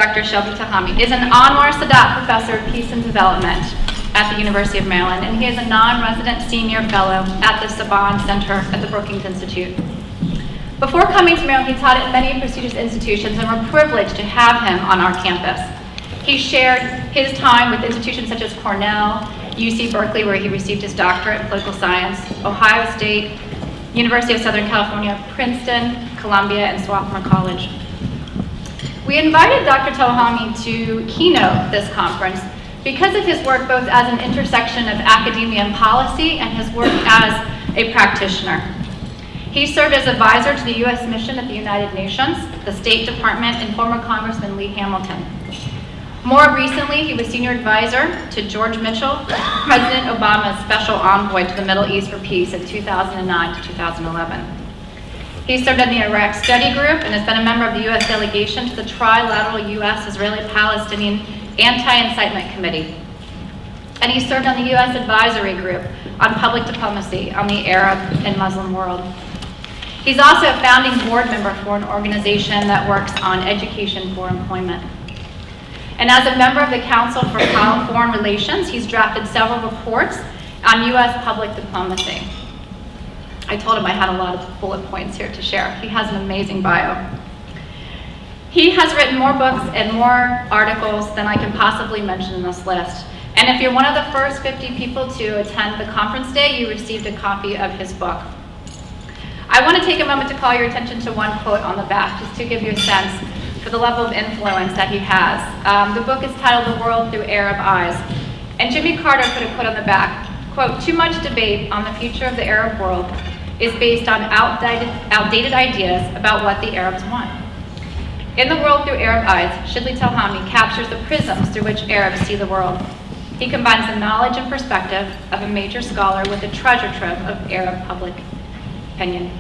Dr. Shibley Telhami, is an Anwar Sadat Professor of Peace and Development at the University of Maryland, and he is a non-resident senior fellow at the Saban Center at the Brookings Institute. Before coming to Maryland, he taught at many prestigious institutions, and we're privileged to have him on our campus. He shared his time with institutions such as Cornell, UC Berkeley, where he received his doctorate in political science, Ohio State, University of Southern California, Princeton, Columbia, and Swarthmore College. We invited Dr. Telhami to keynote this conference because of his work both as an intersection of academia and policy and his work as a practitioner. He served as advisor to the U.S. mission at the United Nations, the State Department, and former Congressman Lee Hamilton. More recently, he was senior advisor to George Mitchell, President Obama's special envoy to the Middle East for Peace in 2009 to 2011. He served in the Iraq Study Group and has been a member of the U.S. delegation to the trilateral U.S.-Israeli-Palestinian Anti-Incitement Committee. And he served on the U.S. Advisory Group on Public Diplomacy on the Arab and Muslim world. He's also a founding board member for an organization that works on education for employment. And as a member of the Council for Foreign Relations, he's drafted several reports on U.S. public diplomacy. I told him I had a lot of bullet points here to share. He has an amazing bio. He has written more books and more articles than I can possibly mention in this list. And if you're one of the first 50 people to attend the conference day, you received a copy of his book. I want to take a moment to call your attention to one quote on the back, just to give you a sense for the level of influence that he has. The book is titled The World Through Arab Eyes. And Jimmy Carter put a quote on the back, quote, "Too much debate on the future of the Arab world is based on outdated ideas about what the Arabs want." In The World Through Arab Eyes, Shibley Telhami captures the prisms through which Arabs see the world. He combines the knowledge and perspective of a major scholar with a treasure trove of Arab public opinion.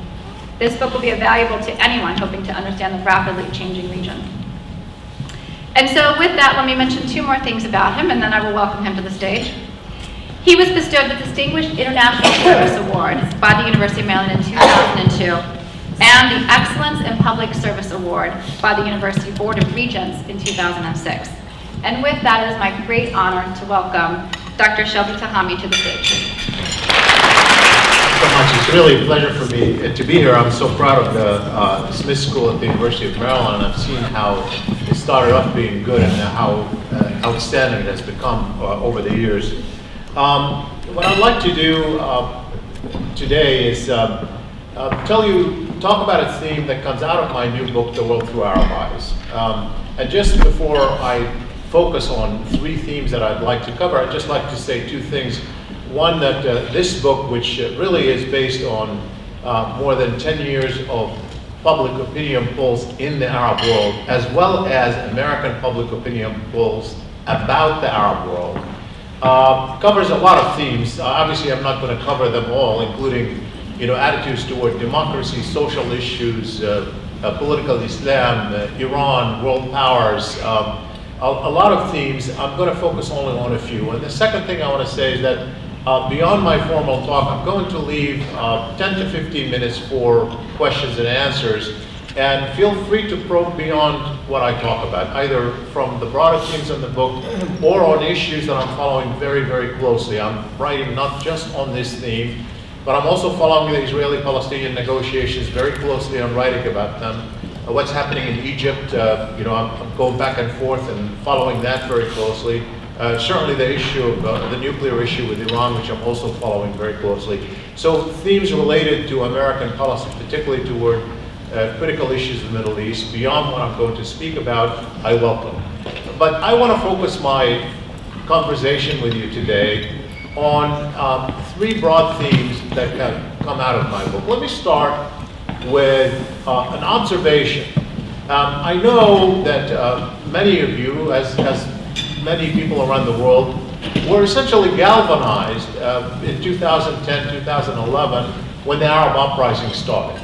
This book will be valuable to anyone hoping to understand the rapidly changing region. And so with that, let me mention two more things about him, and then I will welcome him to the stage. He was bestowed the Distinguished International Service Award by the University of Maryland in 2002, and the Excellence in Public Service Award by the University Board of Regents in 2006. And with that, it is my great honor to welcome Dr. Shibley Telhami to the stage. So much. It's really a pleasure for me to be here. I'm so proud of the Smith School at the University of Maryland. I've seen how it started off being good and how outstanding it has become over the years. What I'd like to do today is talk about a theme that comes out of my new book, The World Through Arab Eyes. And just before I focus on three themes that I'd like to cover, I'd just like to say two things. One, that this book, which really is based on more than 10 years of public opinion polls in the Arab world, as well as American public opinion polls about the Arab world, covers a lot of themes. Obviously, I'm not going to cover them all, including attitudes toward democracy, social issues, political Islam, Iran, world powers, a lot of themes. I'm going to focus only on a few. And the second thing I want to say is that beyond my formal talk, I'm going to leave 10 to 15 minutes for questions and answers. And feel free to probe beyond what I talk about, either from the broader themes in the book or on issues that I'm following very, very closely. I'm writing not just on this theme, but I'm also following the Israeli-Palestinian negotiations very closely. I'm writing about them. What's happening in Egypt, I'm going back and forth and following that very closely. Certainly the issue of the nuclear issue with Iran, which I'm also following very closely. So themes related to American policy, particularly toward critical issues in the Middle East, beyond what I'm going to speak about, I welcome. But I want to focus my conversation with you today on three broad themes that have come out of my book. Let me start with an observation. I know that many of you, as many people around the world, were essentially galvanized in 2010, 2011, when the Arab uprising started.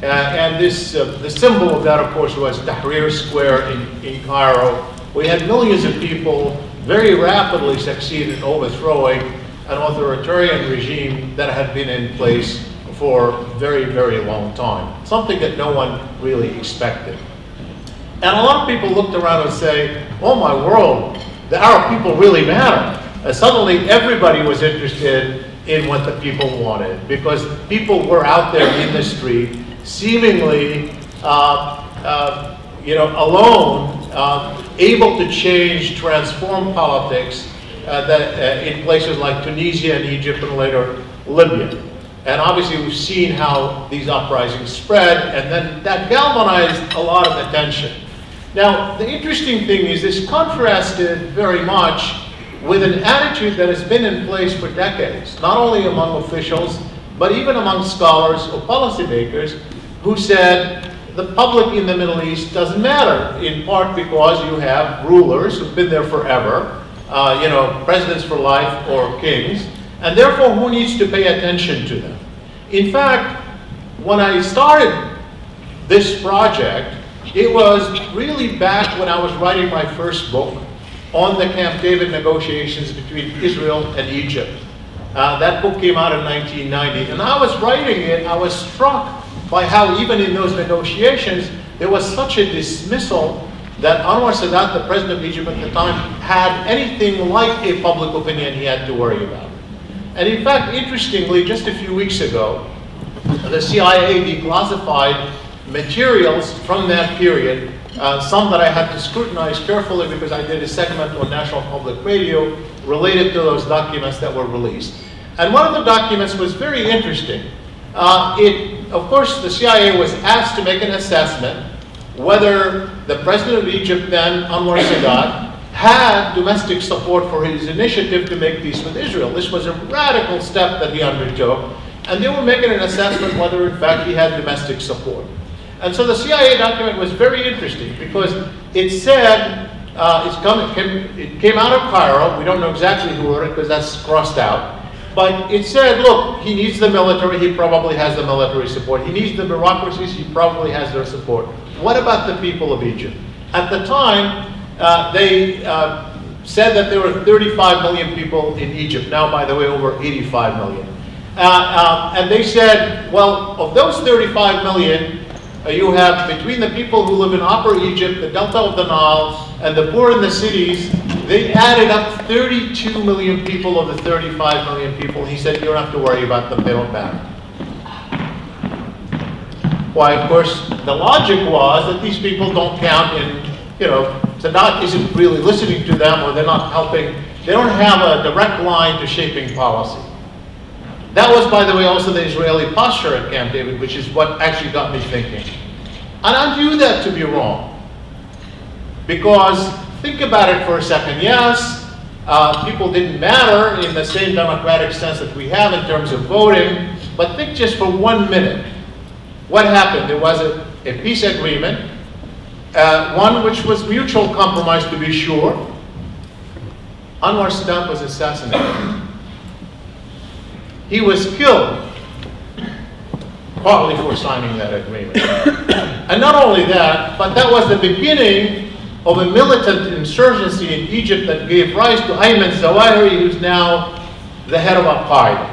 And this, the symbol of that, of course, was Tahrir Square in Cairo. We had millions of people very rapidly succeed in overthrowing an authoritarian regime that had been in place for a very, very long time. Something that no one really expected. And a lot of people looked around and say, oh my world, the Arab people really matter. Suddenly everybody was interested in what the people wanted, because people were out there in the street, seemingly alone, able to change, transform politics in places like Tunisia and Egypt and later Libya. And obviously we've seen how these uprisings spread, and then that galvanized a lot of attention. Now, the interesting thing is this contrasted very much with an attitude that has been in place for decades, not only among officials, but even among scholars or policymakers who said the public in the Middle East doesn't matter, in part because you have rulers who've been there forever, presidents for life or kings, and therefore who needs to pay attention to them? In fact, when I started this project, it was really back when I was writing my first book on the Camp David negotiations between Israel and Egypt. That book came out in 1990, and I was writing it, I was struck by how even in those negotiations, there was such a dismissal that Anwar Sadat, the president of Egypt at the time, had anything like a public opinion he had to worry about. And in fact, interestingly, just a few weeks ago, the CIA declassified materials from that period, some that I had to scrutinize carefully because I did a segment on National Public Radio related to those documents that were released. And one of the documents was very interesting. Of course, the CIA was asked to make an assessment whether the president of Egypt then, Anwar Sadat, had domestic support for his initiative to make peace with Israel. This was a radical step that he undertook, and they were making an assessment whether in fact he had domestic support. And so the CIA document was very interesting because it said, it came out of Cairo, we don't know exactly who wrote it because that's crossed out, but it said, look, he needs the military, he probably has the military support. He needs the bureaucracies, he probably has their support. What about the people of Egypt? At the time, they said that there were 35 million people in Egypt, now by the way over 85 million. And they said, well, of those 35 million, you have between the people who live in Upper Egypt, the Delta of the Nile, and the poor in the cities, they added up 32 million people of the 35 million people. He said, you don't have to worry about them, they don't matter. Why, of course, the logic was that these people don't count in, Sadat isn't really listening to them, or they're not helping, they don't have a direct line to shaping policy. That was, by the way, also the Israeli posture at Camp David, which is what actually got me thinking. And I knew that to be wrong. Because, think about it for a second. Yes, people didn't matter in the same democratic sense that we have in terms of voting, but think just for 1 minute. What happened? There was a peace agreement, one which was mutual compromise to be sure. Anwar Sadat was assassinated. He was killed, partly for signing that agreement. And not only that, but that was the beginning of a militant insurgency in Egypt that gave rise to Ayman Zawahiri, who's now the head of Al-Qaeda.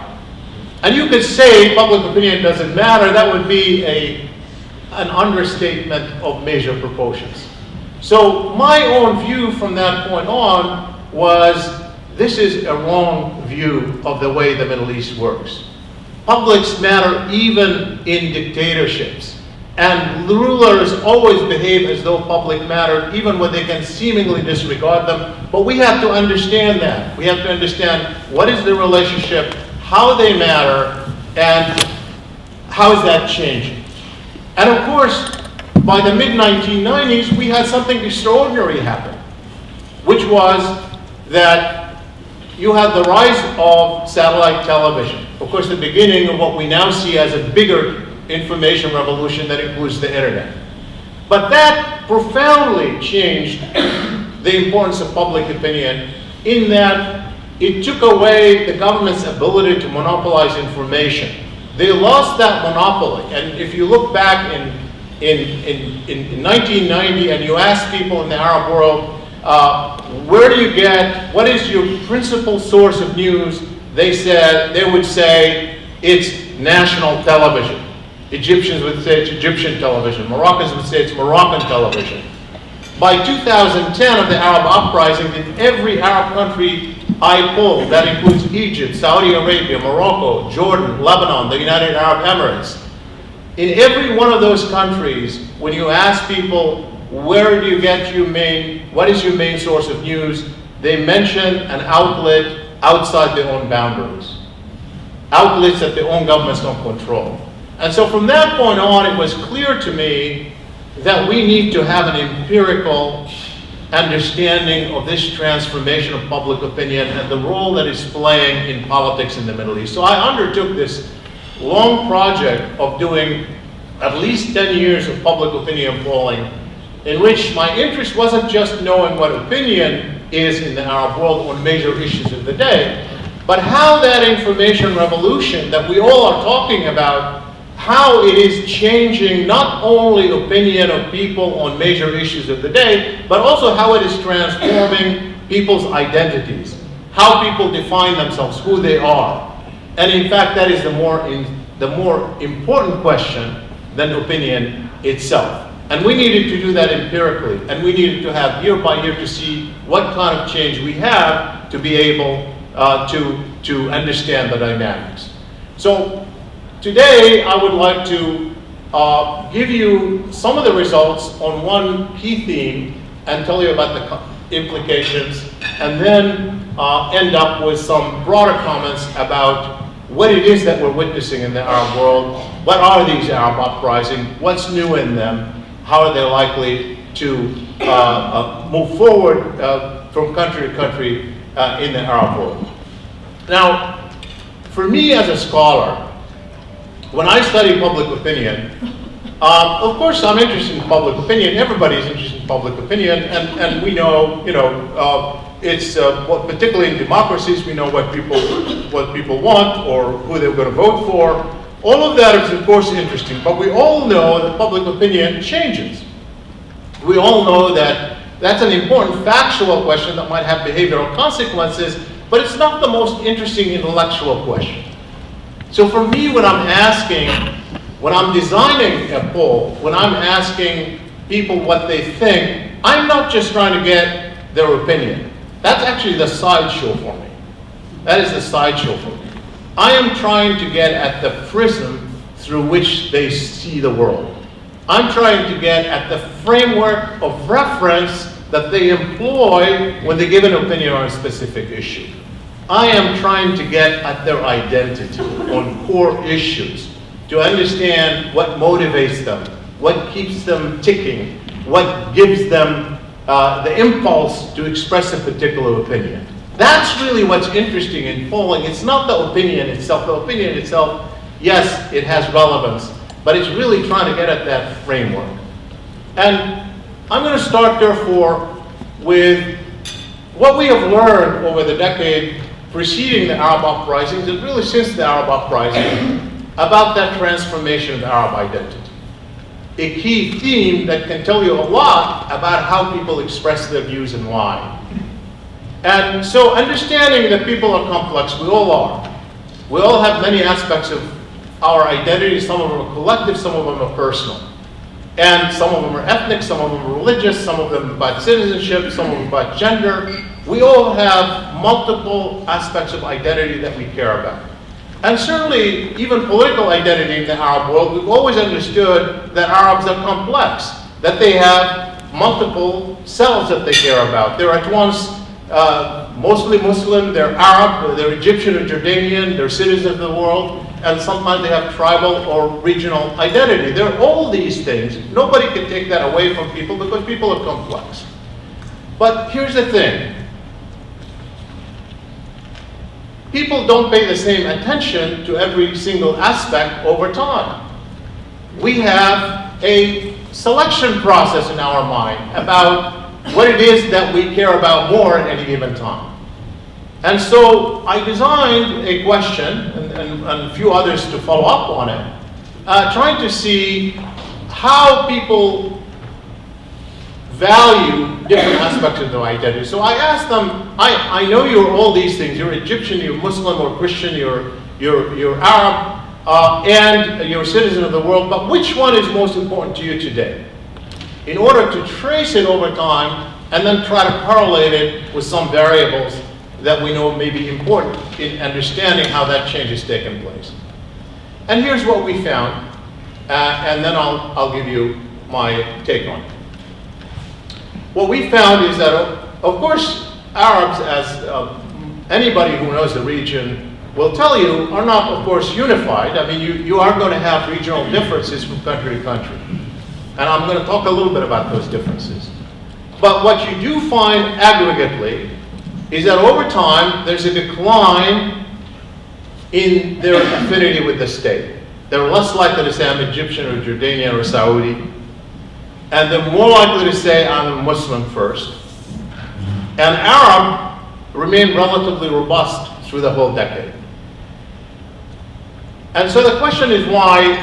And you could say public opinion doesn't matter. That would be an understatement of major proportions. So my own view from that point on was, this is a wrong view of the way the Middle East works. Publics matter even in dictatorships. And rulers always behave as though public mattered, even when they can seemingly disregard them. But we have to understand that. We have to understand what is the relationship, how they matter, and how is that changing. And of course, by the mid-1990s, we had something extraordinary happen, which was that you had the rise of satellite television. Of course, the beginning of what we now see as a bigger information revolution that includes the internet. But that profoundly changed the importance of public opinion in that it took away the government's ability to monopolize information. They lost that monopoly. And if you look back in 1990 and you ask people in the Arab world, where do you get, what is your principal source of news? They would say, it's national television. Egyptians would say it's Egyptian television. Moroccans would say it's Moroccan television. by 2010 of the Arab uprising, in every Arab country I polled, that includes Egypt, Saudi Arabia, Morocco, Jordan, Lebanon, the United Arab Emirates, in every one of those countries, when you ask people, where do you get what is your main source of news, they mention an outlet outside their own boundaries. Outlets that their own governments don't control. And so from that point on, it was clear to me that we need to have an empirical understanding of this transformation of public opinion and the role that it's playing in politics in the Middle East. So I undertook this long project of doing at least 10 years of public opinion polling, in which my interest wasn't just knowing what opinion is in the Arab world on major issues of the day, but how that information revolution that we all are talking about, how it is changing not only opinion of people on major issues of the day, but also how it is transforming people's identities, how people define themselves, who they are. And in fact, that is the more important question than opinion itself. And we needed to do that empirically, and we needed to have year by year to see what kind of change we have to be able to understand the dynamics. So today I would like to give you some of the results on one key theme and tell you about the implications, and then end up with some broader comments about what it is that we're witnessing in the Arab world. What are these Arab uprisings? What's new in them? How are they likely to move forward from country to country in the Arab world? Now, for me as a scholar, when I study public opinion, of course I'm interested in public opinion. Everybody's interested in public opinion, and we know, it's particularly in democracies, we know what people want or who they're going to vote for. All of that is, of course, interesting, but we all know that public opinion changes. We all know that that's an important factual question that might have behavioral consequences, but it's not the most interesting intellectual question. So for me, when I'm designing a poll, when I'm asking people what they think, I'm not just trying to get their opinion. That's actually the sideshow for me. That is the sideshow for me. I am trying to get at the prism through which they see the world. I'm trying to get at the framework of reference that they employ when they give an opinion on a specific issue. I am trying to get at their identity on core issues, to understand what motivates them, what keeps them ticking, what gives them the impulse to express a particular opinion. That's really what's interesting in polling. It's not the opinion itself. The opinion itself, yes, it has relevance, but it's really trying to get at that framework. And I'm going to start, therefore, with what we have learned over the decade preceding the Arab uprisings, and really since the Arab uprising, about that transformation of Arab identity. A key theme that can tell you a lot about how people express their views and why. And so understanding that people are complex, we all are. We all have many aspects of our identity. Some of them are collective, some of them are personal. And some of them are ethnic, some of them are religious, some of them about citizenship, some of them about gender. We all have multiple aspects of identity that we care about. And certainly, even political identity in the Arab world, we've always understood that Arabs are complex, that they have multiple selves that they care about. They're at once mostly Muslim, they're Arab, they're Egyptian or Jordanian, they're citizens of the world, and sometimes they have tribal or regional identity. They're all these things. Nobody can take that away from people because people are complex. But here's the thing. People don't pay the same attention to every single aspect over time. We have a selection process in our mind about what it is that we care about more at any given time. And so I designed a question, and a few others to follow up on it, trying to see how people value different aspects of their identity. So I asked them, I know you're all these things. You're Egyptian, you're Muslim or Christian, you're Arab, and you're a citizen of the world, but which one is most important to you today? in order to trace it over time and then try to correlate it with some variables that we know may be important in understanding how that change has taken place. And here's what we found, and then I'll give you my take on it. What we found is that, of course, Arabs, as anybody who knows the region will tell you, are not, of course, unified. I mean, you are going to have regional differences from country to country. And I'm going to talk a little bit about those differences. But what you do find aggregately is that over time, there's a decline in their affinity with the state. They're less likely to say, I'm Egyptian or Jordanian or Saudi. And they're more likely to say, I'm a Muslim first. And Arab remained relatively robust through the whole decade. And so the question is why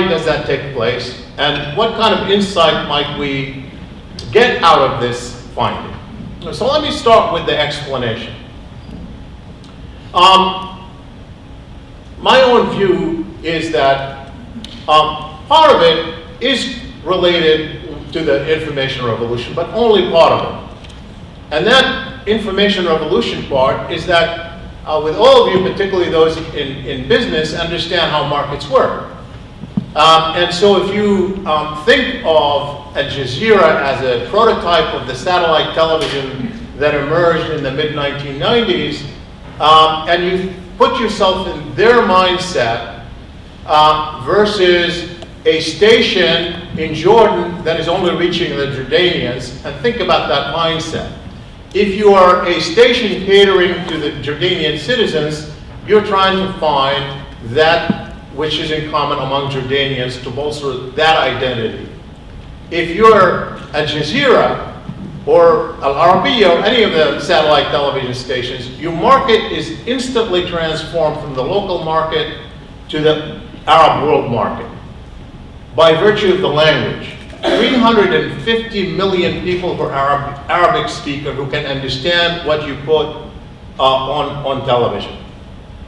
does that take place? And what kind of insight might we get out of this finding? So let me start with the explanation. My own view is that part of it is related to the information revolution, but only part of it. And that information revolution part is that with all of you, particularly those in business, understand how markets work. And so if you think of Al Jazeera as a prototype of the satellite television that emerged in the mid-1990s, and you put yourself in their mindset versus a station in Jordan that is only reaching the Jordanians, and think about that mindset. If you are a station catering to the Jordanian citizens, you're trying to find that which is in common among Jordanians to bolster that identity. If you're Al Jazeera or Al Arabiya or any of the satellite television stations, your market is instantly transformed from the local market to the Arab world market by virtue of the language. 350 million people who are Arabic speaker who can understand what you put on television.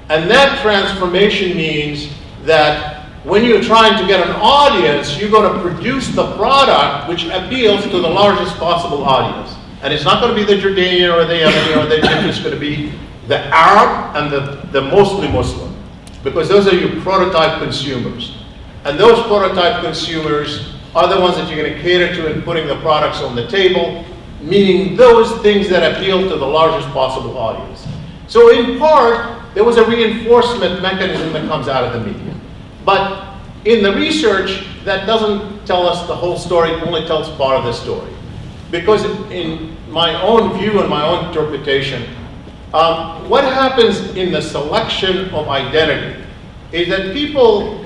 And that transformation means that when you're trying to get an audience, you're going to produce the product which appeals to the largest possible audience. And it's not going to be the Jordanian or the Yemeni or the Egyptian, it's going to be the Arab and the mostly Muslim. Because those are your prototype consumers. And those prototype consumers are the ones that you're going to cater to in putting the products on the table, meaning those things that appeal to the largest possible audience. So in part, there was a reinforcement mechanism that comes out of the media. But in the research, that doesn't tell us the whole story, it only tells part of the story. Because in my own view and my own interpretation, what happens in the selection of identity is that people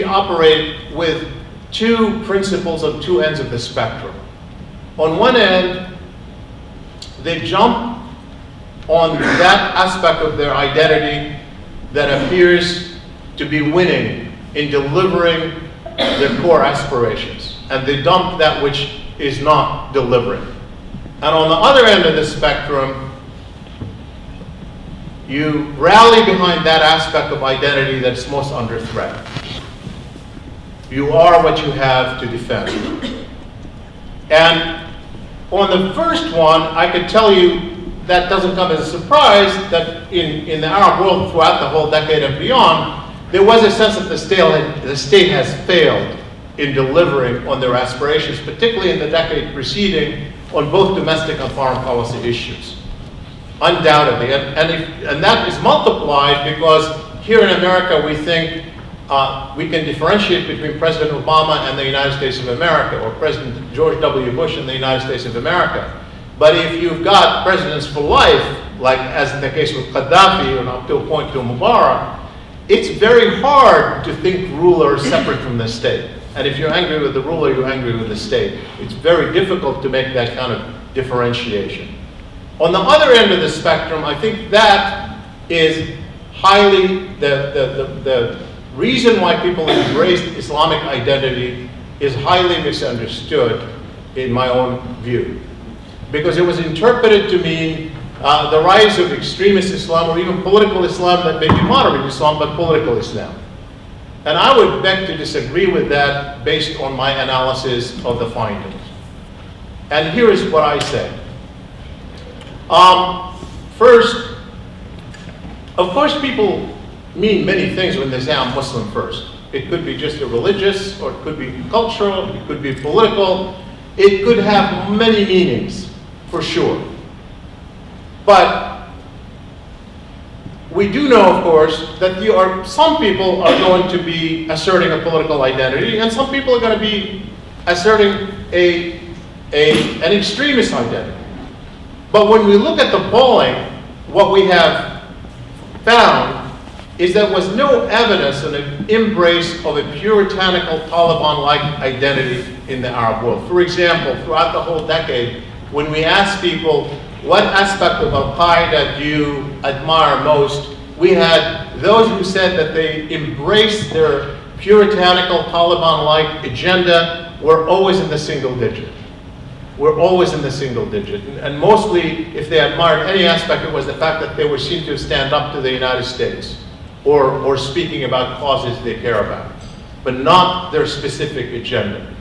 operate with two principles on two ends of the spectrum. On one end, they jump on that aspect of their identity that appears to be winning in delivering their core aspirations. And they dump that which is not delivering. And on the other end of the spectrum, you rally behind that aspect of identity that's most under threat. You are what you have to defend. And on the first one, I could tell you that doesn't come as a surprise that in the Arab world throughout the whole decade and beyond, there was a sense that the state has failed in delivering on their aspirations, particularly in the decade preceding, on both domestic and foreign policy issues. Undoubtedly, and that is multiplied because here in America we think we can differentiate between President Obama and the United States of America, or President George W. Bush and the United States of America. But if you've got presidents for life, like as in the case with Gaddafi, and up to a point to Mubarak, it's very hard to think ruler separate from the state. And if you're angry with the ruler, you're angry with the state. It's very difficult to make that kind of differentiation. On the other end of the spectrum, I think that is highly, the reason why people embraced Islamic identity is highly misunderstood in my own view. Because it was interpreted to mean the rise of extremist Islam or even political Islam that may be moderate Islam, but political Islam. And I would beg to disagree with that based on my analysis of the findings. And here is what I say. First, of course, people mean many things when they say I'm Muslim first. It could be just a religious, or it could be cultural, it could be political. It could have many meanings, for sure. But we do know, of course, that some people are going to be asserting a political identity, and some people are going to be asserting an extremist identity. But when we look at the polling, what we have found is there was no evidence of an embrace of a puritanical Taliban-like identity in the Arab world. For example, throughout the whole decade, when we asked people, what aspect of Al-Qaeda do you admire most, we had those who said that they embraced their puritanical Taliban-like agenda were always in the single digit. We're always in the single digit. And mostly, if they admired any aspect, it was the fact that they were seen to stand up to the United States or speaking about causes they care about, but not their specific agenda.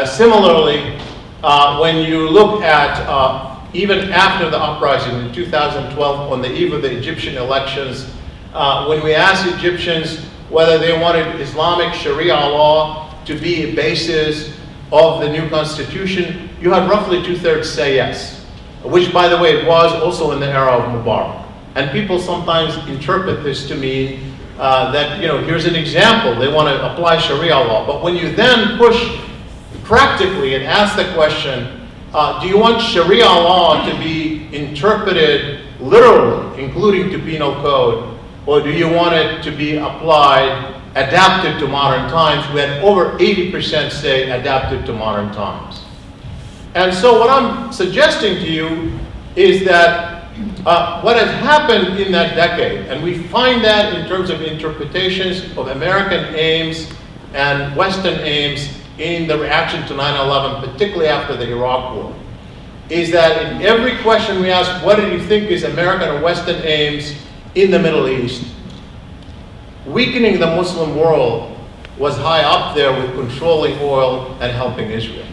Similarly, when you look at, even after the uprising in 2012, on the eve of the Egyptian elections, when we asked Egyptians whether they wanted Islamic Sharia law to be a basis of the new constitution, you had roughly 2/3 say yes, which, by the way, it was also in the era of Mubarak. And people sometimes interpret this to mean that, here's an example, they want to apply Sharia law. But when you then push practically and ask the question, do you want Sharia law to be interpreted literally, including to penal code, or do you want it to be applied, adapted to modern times? We had over 80% say adapted to modern times. And so what I'm suggesting to you is that what has happened in that decade, and we find that in terms of interpretations of American aims and Western aims in the reaction to 9/11, particularly after the Iraq War, is that in every question we ask, what do you think is American or Western aims in the Middle East? Weakening the Muslim world was high up there with controlling oil and helping Israel.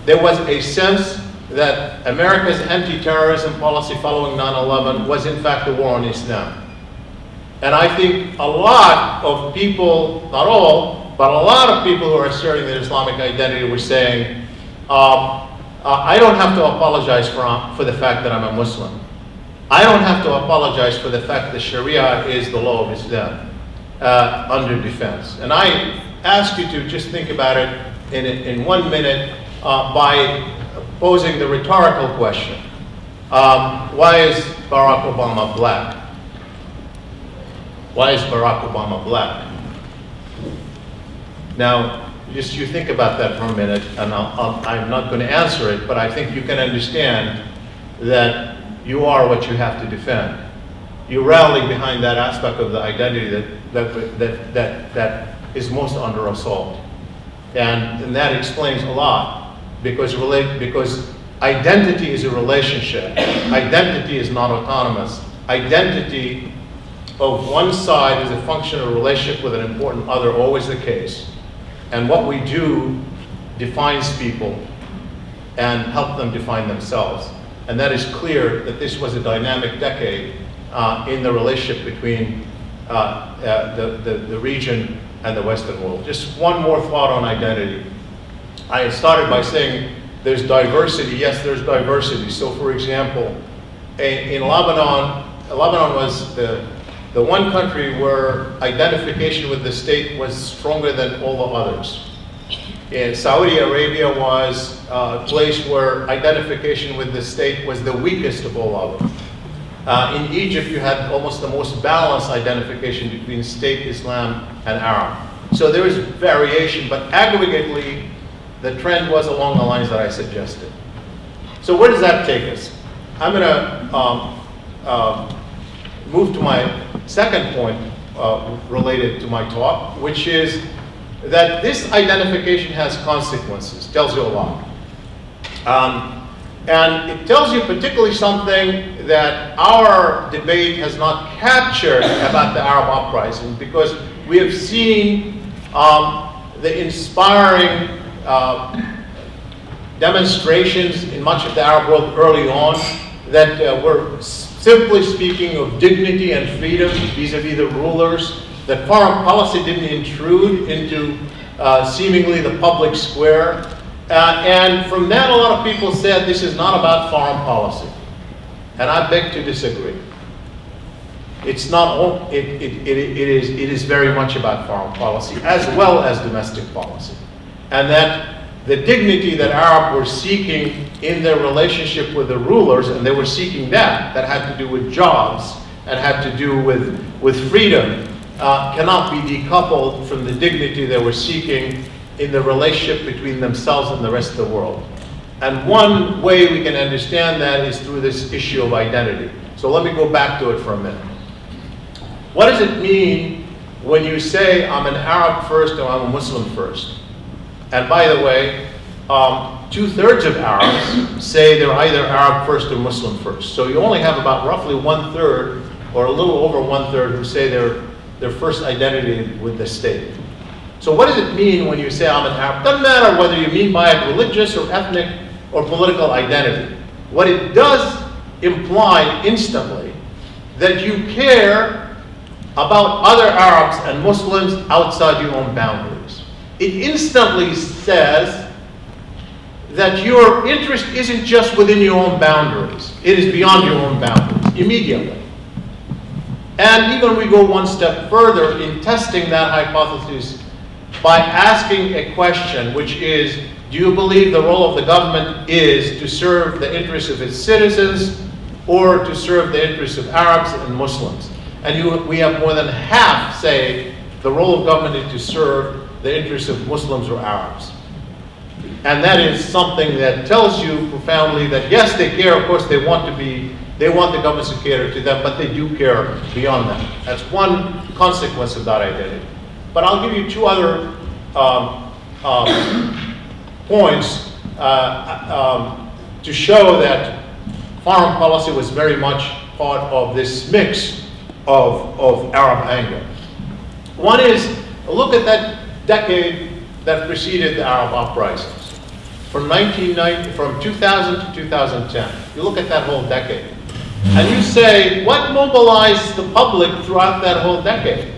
There was a sense that America's anti-terrorism policy following 9/11 was in fact the war on Islam. And I think a lot of people, not all, but a lot of people who are asserting their Islamic identity were saying, I don't have to apologize for the fact that I'm a Muslim. I don't have to apologize for the fact that Sharia is the law of Islam under defense. And I ask you to just think about it in 1 minute by posing the rhetorical question, why is Barack Obama black? Why is Barack Obama black? Now, just you think about that for a minute, and I'm not going to answer it, but I think you can understand that you are what you have to defend. You rally behind that aspect of the identity that is most under assault. And that explains a lot. Because identity is a relationship. Identity is not autonomous. Identity of one side is a function of a relationship with an important other, always the case. And what we do defines people and help them define themselves. And that is clear that this was a dynamic decade in the relationship between the region and the Western world. Just one more thought on identity. I started by saying there's diversity. Yes, there's diversity. So for example, in Lebanon was the one country where identification with the state was stronger than all the others. And Saudi Arabia was a place where identification with the state was the weakest of all others. In Egypt, you had almost the most balanced identification between state, Islam, and Arab. So there is variation, but aggregately, the trend was along the lines that I suggested. So where does that take us? I'm going to move to my second point related to my talk, which is that this identification has consequences, tells you a lot. And it tells you particularly something that our debate has not captured about the Arab uprising, because we have seen the inspiring demonstrations in much of the Arab world early on that were simply speaking of dignity and freedom vis-a-vis the rulers, that foreign policy didn't intrude into seemingly the public square. And from that, a lot of people said this is not about foreign policy. And I beg to disagree. It's not, it is very much about foreign policy as well as domestic policy. And that the dignity that Arabs were seeking in their relationship with the rulers, and they were seeking that had to do with jobs and had to do with freedom, cannot be decoupled from the dignity they were seeking in the relationship between themselves and the rest of the world. And one way we can understand that is through this issue of identity. So let me go back to it for a minute. What does it mean when you say I'm an Arab first or I'm a Muslim first? And by the way, 2/3 of Arabs say they're either Arab first or Muslim first. So you only have about roughly 1/3 or a little over 1/3 who say their first identity with the state. So what does it mean when you say I'm an Arab? Doesn't matter whether you mean by it religious or ethnic or political identity. What it does imply instantly that you care about other Arabs and Muslims outside your own boundaries. It instantly says that your interest isn't just within your own boundaries. It is beyond your own boundaries, immediately. And even we go one step further in testing that hypothesis by asking a question, which is, do you believe the role of the government is to serve the interests of its citizens or to serve the interests of Arabs and Muslims? And we have more than half say the role of government is to serve the interests of Muslims or Arabs. And that is something that tells you profoundly that yes, they care, of course they want the government to cater to them, but they do care beyond that. That's one consequence of that identity. But I'll give you two other points to show that foreign policy was very much part of this mix of Arab anger. One is, look at that decade that preceded the Arab uprisings. From 2000 to 2010. You look at that whole decade. And you say, what mobilized the public throughout that whole decade?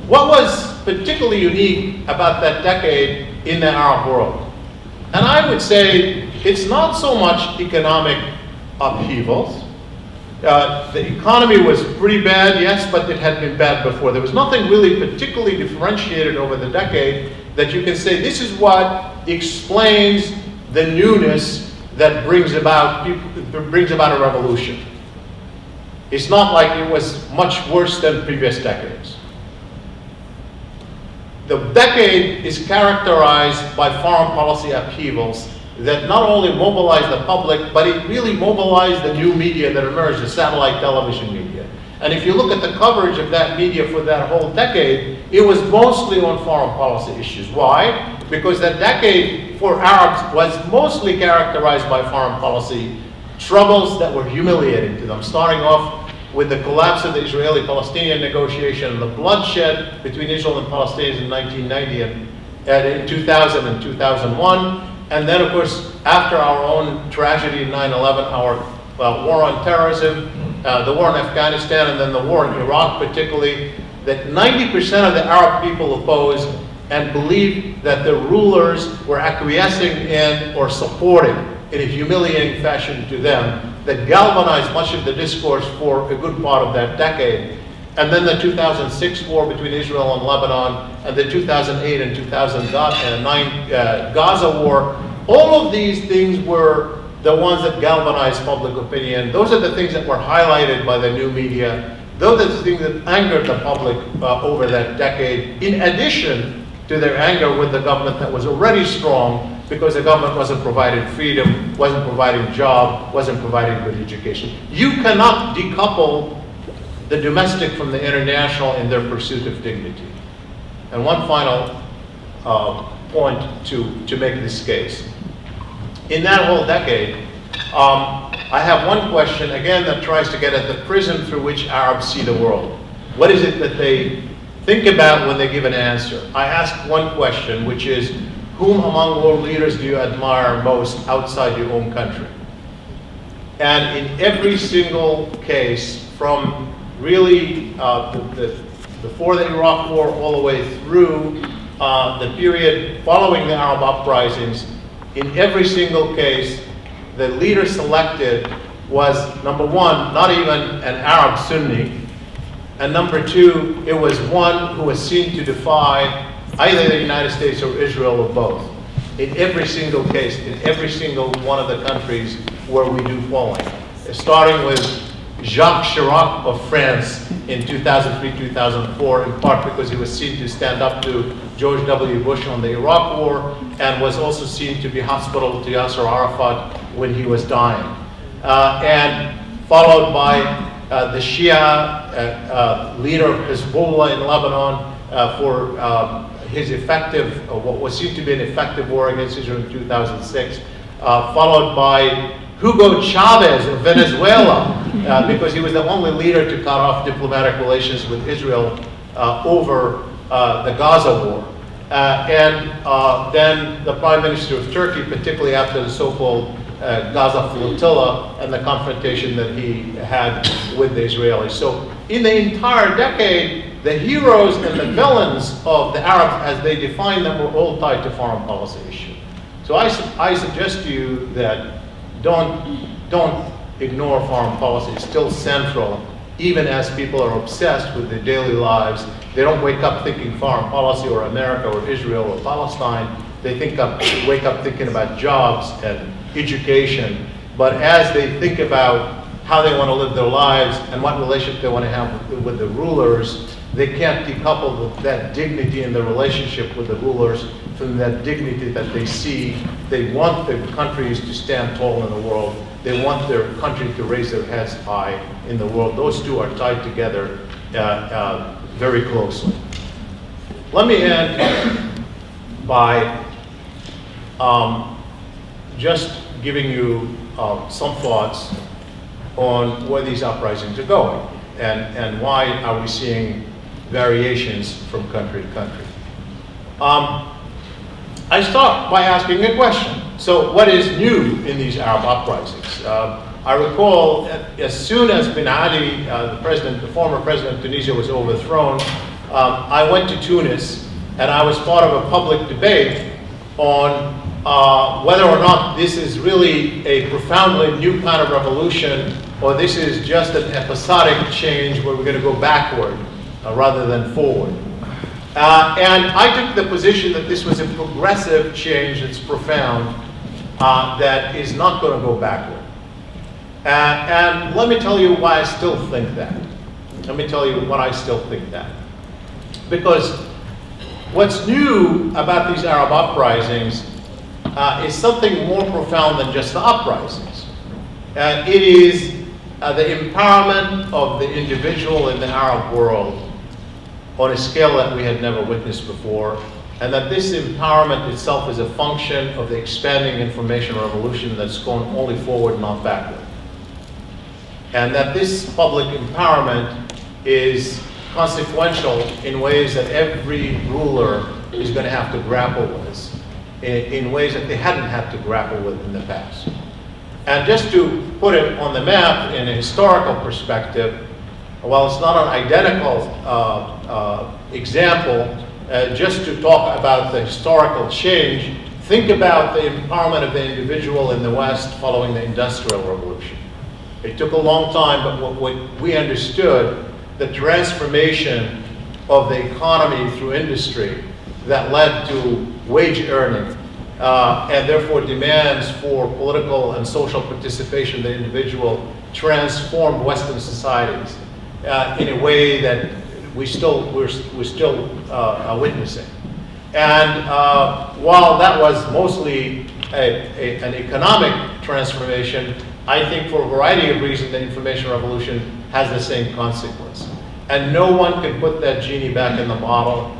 What was particularly unique about that decade in the Arab world? And I would say it's not so much economic upheavals. The economy was pretty bad, yes, but it had been bad before. There was nothing really particularly differentiated over the decade that you can say this is what explains the newness that brings about a revolution. It's not like it was much worse than previous decades. The decade is characterized by foreign policy upheavals that not only mobilized the public, but it really mobilized the new media that emerged, the satellite television media. And if you look at the coverage of that media for that whole decade, it was mostly on foreign policy issues. Why? Because that decade for Arabs was mostly characterized by foreign policy troubles that were humiliating to them, starting off with the collapse of the Israeli-Palestinian negotiation and the bloodshed between Israel and Palestinians in 1990 and in 2000 and 2001. And then, of course, after our own tragedy in 9/11, our war on terrorism, the war in Afghanistan, and then the war in Iraq particularly, that 90% of the Arab people opposed and believed that the rulers were acquiescing in or supporting in a humiliating fashion to them, that galvanized much of the discourse for a good part of that decade. And then the 2006 war between Israel and Lebanon, and the 2008 and 2009 Gaza war. All of these things were the ones that galvanized public opinion. Those are the things that were highlighted by the new media. Those are the things that angered the public over that decade, in addition to their anger with the government that was already strong because the government wasn't providing freedom, wasn't providing job, wasn't providing good education. You cannot decouple the domestic from the international in their pursuit of dignity. And one final point to make this case. In that whole decade, I have one question, again, that tries to get at the prism through which Arabs see the world. What is it that they think about when they give an answer. I ask one question, which is, whom among world leaders do you admire most outside your own country? And in every single case, from really before the Iraq War all the way through the period following the Arab uprisings, in every single case, the leader selected was, number one, not even an Arab Sunni, and number two, it was one who was seen to defy either the United States or Israel or both. In every single case, in every single one of the countries where we do polling. Starting with Jacques Chirac of France in 2003-2004, in part because he was seen to stand up to George W. Bush on the Iraq War, and was also seen to be hospitable to Yasser Arafat when he was dying. And followed by the Shia leader of Hezbollah in Lebanon for his effective, what was seen to be an effective war against Israel in 2006, followed by Hugo Chavez of Venezuela, because he was the only leader to cut off diplomatic relations with Israel over the Gaza war. And then the Prime Minister of Turkey, particularly after the so-called Gaza flotilla and the confrontation that he had with the Israelis. So in the entire decade, the heroes and the villains of the Arabs, as they defined them, were all tied to foreign policy issues. So I suggest to you that don't ignore foreign policy. It's still central, even as people are obsessed with their daily lives. They don't wake up thinking foreign policy or America or Israel or Palestine. They wake up thinking about jobs and education. But as they think about how they want to live their lives and what relationship they want to have with the rulers, they can't decouple that dignity in the relationship with the rulers from that dignity that they see. They want their countries to stand tall in the world. They want their country to raise their heads high in the world. Those two are tied together very closely. Let me end by just giving you some thoughts on where these uprisings are going and why are we seeing variations from country to country. I start by asking a question. So what is new in these Arab uprisings? I recall as soon as Ben Ali, the former president of Tunisia, was overthrown, I went to Tunis and I was part of a public debate on whether or not this is really a profoundly new kind of revolution, or this is just an episodic change where we're going to go backward rather than forward. And I took the position that this was a progressive change that's profound, that is not going to go backward. And let me tell you why I still think that. Let me tell you what I still think that. Because what's new about these Arab uprisings is something more profound than just the uprisings. It is the empowerment of the individual in the Arab world on a scale that we had never witnessed before, and that this empowerment itself is a function of the expanding information revolution that's going only forward, not backward. And that this public empowerment is consequential in ways that every ruler is going to have to grapple with, in ways that they hadn't had to grapple with in the past. And just to put it on the map in a historical perspective, while it's not an identical example, just to talk about the historical change, think about the empowerment of the individual in the West following the Industrial Revolution. It took a long time, but what we understood, the transformation of the economy through industry that led to wage earning, and therefore demands for political and social participation of the individual, transformed Western societies in a way that we're still witnessing. And while that was mostly an economic transformation, I think for a variety of reasons the information revolution has the same consequence. And no one can put that genie back in the bottle,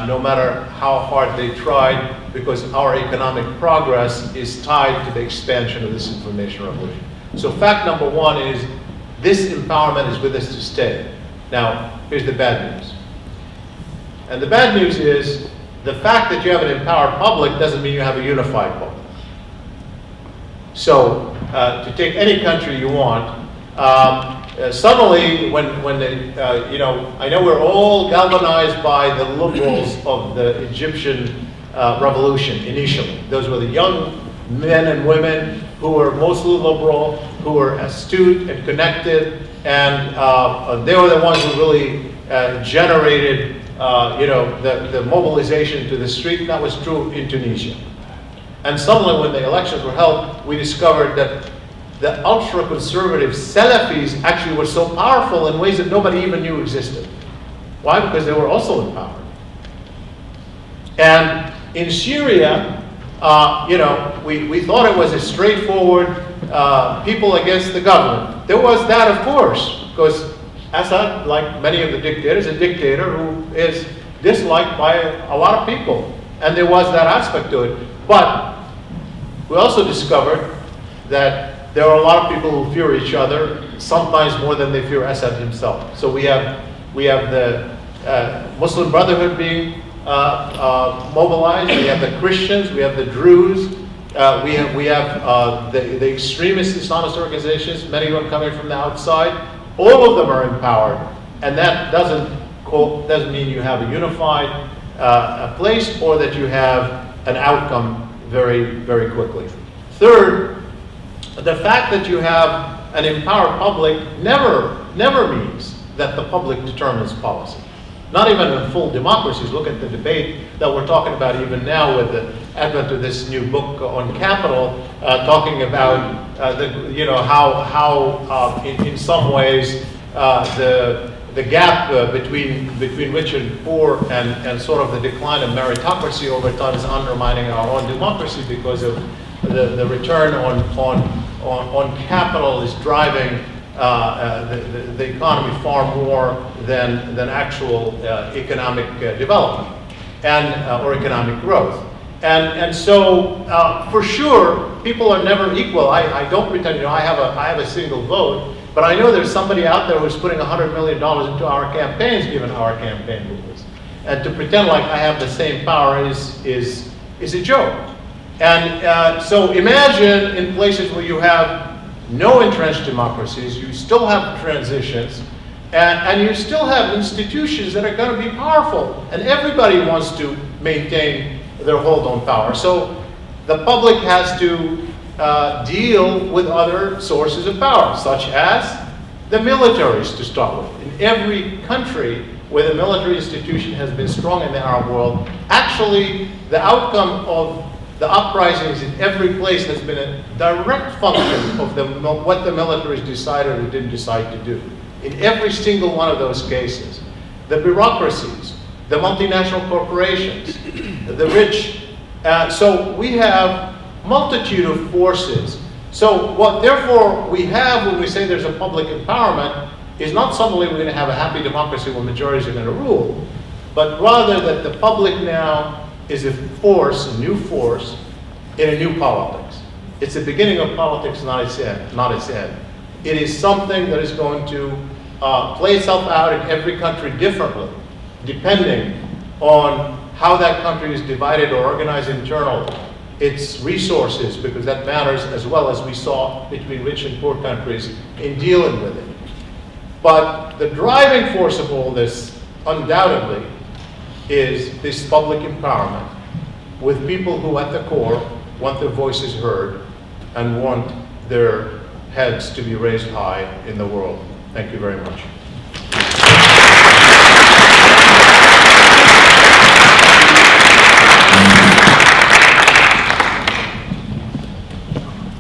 no matter how hard they tried, because our economic progress is tied to the expansion of this information revolution. So fact number one is this empowerment is with us to stay. Now, here's the bad news. And the bad news is, the fact that you have an empowered public doesn't mean you have a unified public. So, to take any country you want, suddenly when they, I know we're all galvanized by the liberals of the Egyptian revolution initially. Those were the young men and women who were mostly liberal, who were astute and connected, and they were the ones who really generated the mobilization to the street. That was true in Tunisia. And suddenly when the elections were held, we discovered that the ultra-conservative Salafis actually were so powerful in ways that nobody even knew existed. Why? Because they were also empowered. And in Syria, we thought it was a straightforward people against the government. There was that, of course, because Assad, like many of the dictators, is a dictator who is disliked by a lot of people. And there was that aspect to it. But we also discovered that there are a lot of people who fear each other, sometimes more than they fear Assad himself. So we have the Muslim Brotherhood being mobilized. We have the Christians. We have the Druze. We have the extremist Islamist organizations, many of them coming from the outside. All of them are empowered, and that doesn't mean you have a unified place or that you have an outcome very, very quickly. Third, the fact that you have an empowered public never means that the public determines policy. Not even in full democracies. Look at the debate that we're talking about even now with the advent of this new book on capital, talking about how in some ways the gap between rich and poor and sort of the decline of meritocracy over time is undermining our own democracy because of the return on capital is driving the economy far more than actual economic development or economic growth. And so for sure, people are never equal. I don't pretend, I have a single vote, but I know there's somebody out there who's putting $100 million into our campaigns, given our campaign rules. And to pretend like I have the same power is a joke. And so imagine in places where you have no entrenched democracies, you still have transitions, and you still have institutions that are going to be powerful, and everybody wants to maintain their hold on power. So the public has to deal with other sources of power, such as the militaries to start with. In every country where the military institution has been strong in the Arab world, actually the outcome of the uprisings in every place has been a direct function of what the militaries decided or didn't decide to do. In every single one of those cases, the bureaucracies, the multinational corporations, the rich. So we have multitude of forces. So what therefore we have when we say there's a public empowerment is not suddenly we're going to have a happy democracy where majorities are going to rule, but rather that the public now is a force, a new force, in a new politics. It's the beginning of politics, not its end. It is something that is going to play itself out in every country differently, depending on how that country is divided or organized internally, its resources, because that matters as well as we saw between rich and poor countries in dealing with it. But the driving force of all this, undoubtedly, is this public empowerment with people who at the core want their voices heard and want their heads to be raised high in the world. Thank you very much.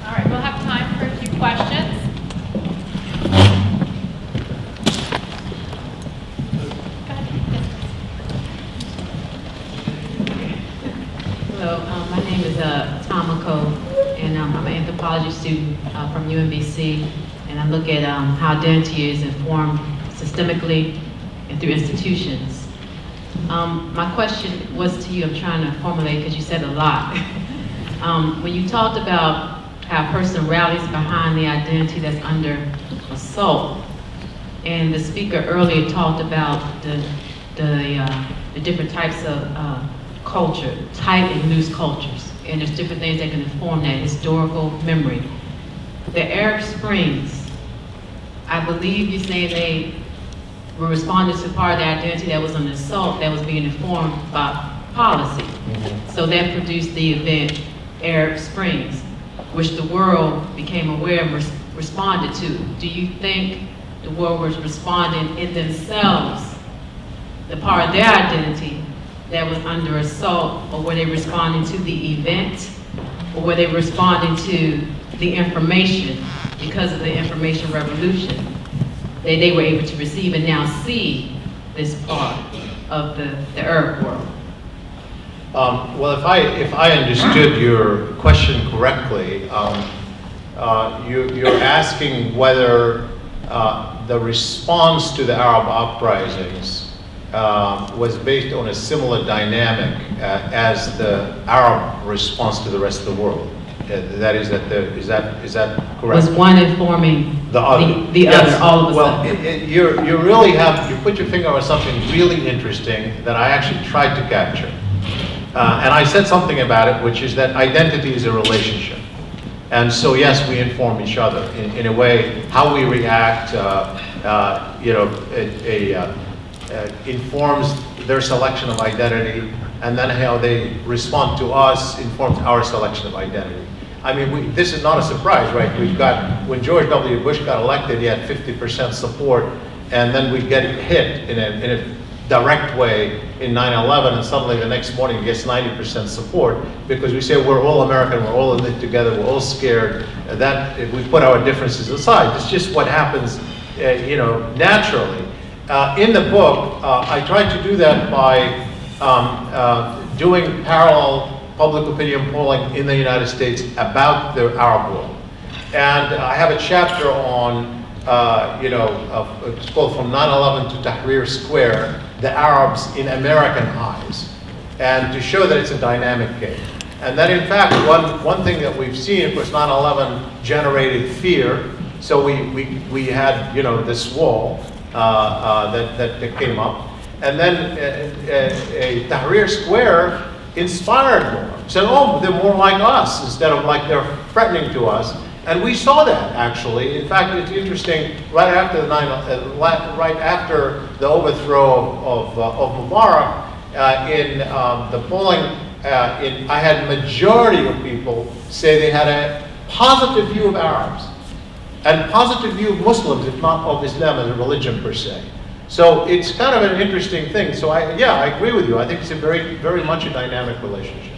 All right, we'll have time for a few questions. Hello, my name is Tomiko, and I'm an anthropology student from UMBC, and I look at how identity is informed systemically and through institutions. My question was to you, I'm trying to formulate because you said a lot. When you talked about how a person rallies behind the identity that's under assault, and the speaker earlier talked about the the different types of culture, tight and loose cultures. And there's different things that can inform that historical memory. The Arab Springs, I believe you're saying they were responding to part of their identity that was an assault that was being informed by policy. So that produced the event Arab Springs, which the world became aware and responded to. Do you think the world was responding in themselves, the part of their identity that was under assault, or were they responding to the event, or were they responding to the information because of the information revolution that they were able to receive and now see this part of the Arab world? Well, if I understood your question correctly, you're asking whether the response to the Arab uprisings was based on a similar dynamic as the Arab response to the rest of the world. That is that correct? Was one informing the other Yes. all of a Well, sudden? you really you put your finger on something really interesting that I actually tried to capture. And I said something about it, which is that identity is a relationship. And so yes, we inform each other in a way. How we react, informs their selection of identity, and then how they respond to us informs our selection of identity. I mean, this is not a surprise, right? We've got, when George W. Bush got elected, he had 50% support, and then we get hit in a direct way in 9/11, and suddenly the next morning he gets 90% support because we say we're all American, we're all in it together, we're all scared. That if we put our differences aside, it's just what happens, naturally. In the book, I tried to do that by doing parallel public opinion polling in the United States about the Arab world. And I have a chapter on, it's called From 9/11 to Tahrir Square, the Arabs in American eyes, and to show that it's a dynamic game. And that in fact, one thing that we've seen, of course, 9/11 generated fear, so we had, this wall that came up. And then Tahrir Square inspired more. Said, oh, they're more like us instead of like they're threatening to us. And we saw that actually. In fact, it's interesting. Right after the overthrow of Mubarak, in the polling, I had majority of people say they had a positive view of Arabs and positive view of Muslims, if not of Islam as a religion per se. So it's kind of an interesting thing. So I agree with you. I think it's a very, very much a dynamic relationship.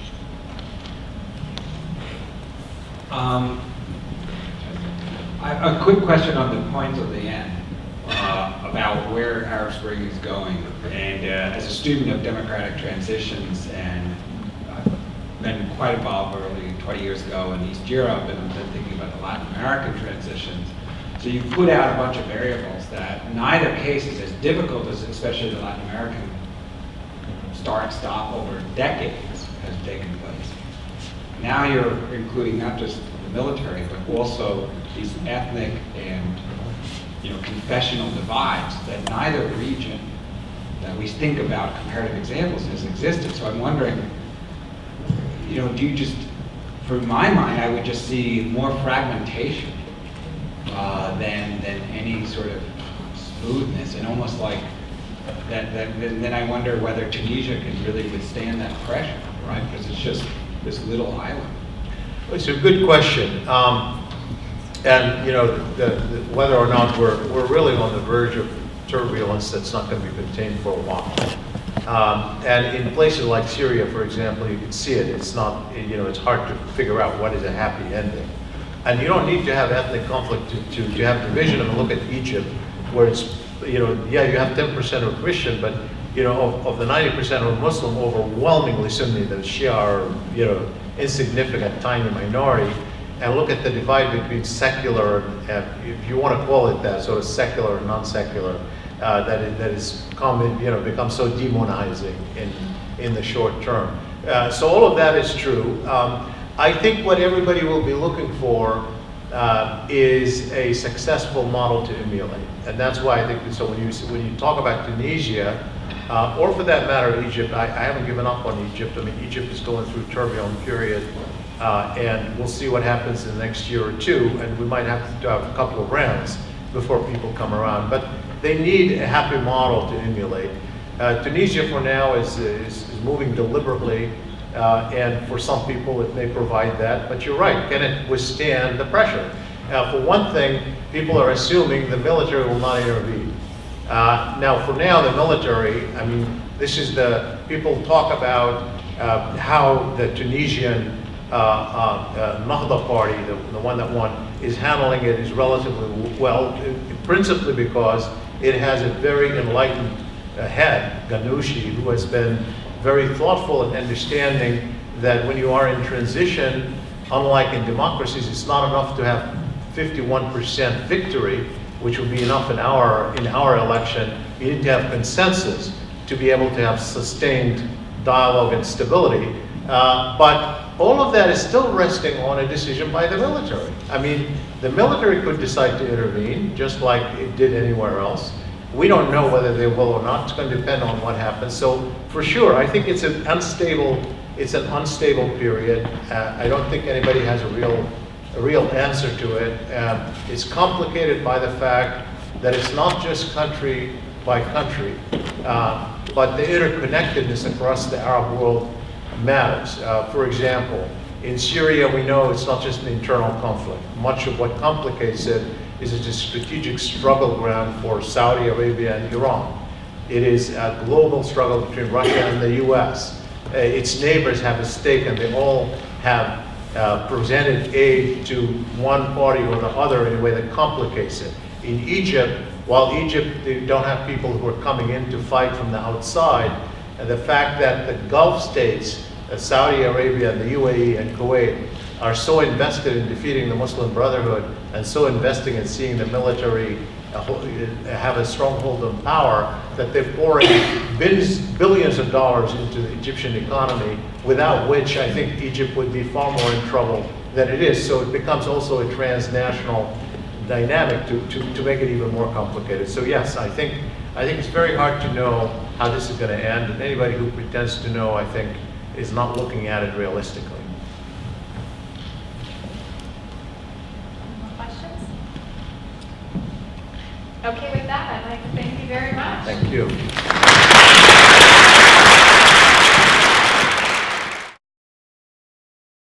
A quick question on the point of the end about where Arab Spring is going. And as a student of democratic transitions, and I've been quite involved early 20 years ago in East Europe, and I've been thinking about the Latin American transitions. So you put out a bunch of variables that in either case is as difficult as especially the Latin American start-stop over decades has taken place. Now you're including not just the military, but also these ethnic and confessional divides that neither region that we think about comparative examples has existed. So I'm wondering, do you just, for my mind, I would just see more fragmentation than any sort of smoothness, and almost like that. Then I wonder whether Tunisia can really withstand that pressure, right? Because it's just this little island. It's a good question, and whether or not we're really on the verge of turbulence that's not going to be contained for a while. And in places like Syria, for example, you can see it. It's not, it's hard to figure out what is a happy ending. And you don't need to have ethnic conflict to have division. I mean, look at Egypt, where it's, you have 10% are Christian, but, of the 90% who are Muslim, overwhelmingly Sunni, the Shia are, insignificant, tiny minority. And look at the divide between secular, if you want to call it that, sort of secular and non-secular, that is become so demonizing in the short term. So all of that is true. I think what everybody will be looking for is a successful model to emulate. And that's why I think, so when you talk about Tunisia, or for that matter, Egypt, I haven't given up on Egypt. I mean, Egypt is going through a turbulent period, and we'll see what happens in the next year or two, and we might have to have a couple of rounds before people come around. But they need a happy model to emulate. Tunisia for now is moving deliberately, and for some people it may provide that, but you're right, can it withstand the pressure? For one thing, people are assuming the military will not intervene. Now, for now, the military, I mean, this is people talk about how the Tunisian Nahda party, the one that won, is handling it is relatively well, principally because it has a very enlightened head, Ghanouchi, who has been very thoughtful and understanding that when you are in transition, unlike in democracies, it's not enough to have 51% victory, which would be enough in our election. You need to have consensus to be able to have sustained dialogue and stability. But all of that is still resting on a decision by the military. I mean, the military could decide to intervene, just like it did anywhere else. We don't know whether they will or not. It's going to depend on what happens. So for sure, I think it's an unstable period. I don't think anybody has a real answer to it. It's complicated by the fact that it's not just country by country, but the interconnectedness across the Arab world matters. For example, in Syria, we know it's not just an internal conflict. Much of what complicates it is a strategic struggle ground for Saudi Arabia and Iran. It is a global struggle between Russia and the US. Its neighbors have a stake, and they all have presented aid to one party or the other in a way that complicates it. In Egypt, while Egypt, they don't have people who are coming in to fight from the outside, and the fact that the Gulf states, Saudi Arabia, the UAE, and Kuwait, are so invested in defeating the Muslim Brotherhood and so investing in seeing the military have a stronghold on power that they're pouring billions of dollars into the Egyptian economy, without which I think Egypt would be far more in trouble than it is. So it becomes also a transnational dynamic to make it even more complicated. So yes, I think it's very hard to know how this is going to end, and anybody who pretends to know, I think, is not looking at it realistically. Okay, with that, I'd like to thank you very much. Thank you.